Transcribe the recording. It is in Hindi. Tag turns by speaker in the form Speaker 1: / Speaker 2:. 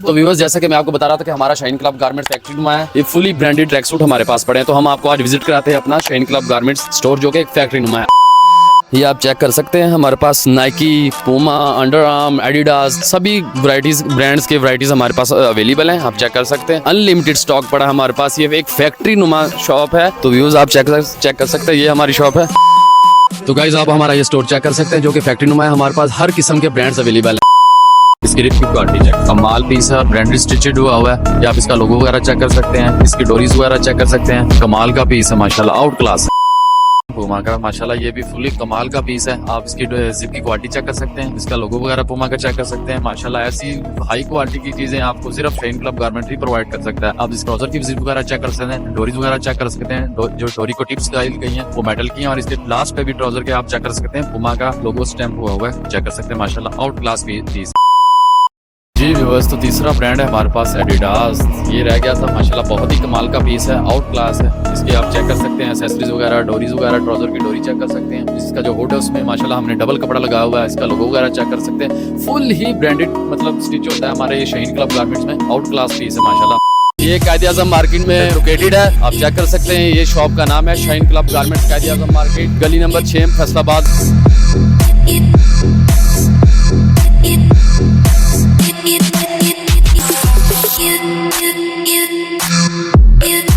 Speaker 1: तो व्यूअर्स, जैसा कि मैं आपको बता रहा था कि हमारा शाइन क्लब गारमेंट्स फैक्ट्री नुमा है, ये फुली ब्रांडेड ट्रैक सूट हमारे पास पड़े हैं, तो हम आपको आज विजिट कराते हैं अपना शाइन क्लब गारमेंट्स स्टोर, जो कि एक फैक्ट्री नुमा है। ये आप चेक कर सकते हैं, हमारे पास Nike, Puma, Under Armour, Adidas सभी वैरायटीज ब्रांड्स के वैरायटीज हमारे पास अवेलेबल हैं। आप चेक कर सकते हैं, अनलिमिटेड स्टॉक पड़ा हमारे पास। ये एक फैक्ट्री नुमा शॉप है, तो व्यूअर्स आप चेक कर सकते हैं, ये हमारी शॉप है। तो गाइज आप हमारा ये स्टोर चेक कर सकते हैं, जो कि फैक्ट्री नुमा है। हमारे पास हर किस्म के ब्रांड्स अवेलेबल है। इसकी रिप की क्वालिटी चेक, कमाल पीस है, ब्रांडेड स्टिचेड हुआ है। या आप इसका लोगो वगैरह चेक कर सकते हैं, इसकी डोरीज वगैरह चेक कर सकते हैं। कमाल का पीस है माशाल्लाह, आउट क्लास पूमा का माशाल्लाह, ये भी फुली कमाल का पीस है। आप इसकी जिप की क्वालिटी चेक कर सकते हैं, इसका लोगो वगैरह पूमा का चेक कर सकते हैं। माशाल्लाह ऐसी हाई क्वालिटी की चीजें आपको सिर्फ शाइन क्लब गारमेंट ही प्रोवाइड कर सकता है। आप इस ट्राउजर की जिप वगैरह चेक कर सकते हैं, डोरीज वगैरह चेक कर सकते हैं। जो डोरी को टिप्स लगाई गई हैं वो मेटल की हैं, और इसके लास्ट पे भी ट्राउजर के आप चेक कर सकते हैं, पूमा का लोगो स्टैम्प हुआ है, चेक कर सकते हैं। माशाल्लाह आउट क्लास पीस जी व्यूअर्स। तो तीसरा ब्रांड है हमारे पास एडिडास, ये रह गया था माशाल्लाह, बहुत ही कमाल का पीस है, आउट क्लास है। इसके आप चेक कर सकते हैं, एक्सेसरीज वगैरह, डोरीज वगैरह, ट्राउजर की डोरी चेक कर सकते हैं। इसका जो हुड है उसमें माशाल्लाह हमने डबल कपड़ा लगा हुआ है, इसका लोगो वगैरह चेक कर सकते हैं। फुल ही ब्रांडेड मतलब स्टिच होता है हमारे ये शाइन क्लब गारमेंट्स में, आउट क्लास पीस है माशाल्लाह। ये कायद-ए-आज़म मार्केट में लोकेटेड है, आप चेक कर सकते हैं। ये शॉप का नाम है shine club garments, Quaid-e-Azam market, गली नंबर 6, फैसलाबाद।
Speaker 2: You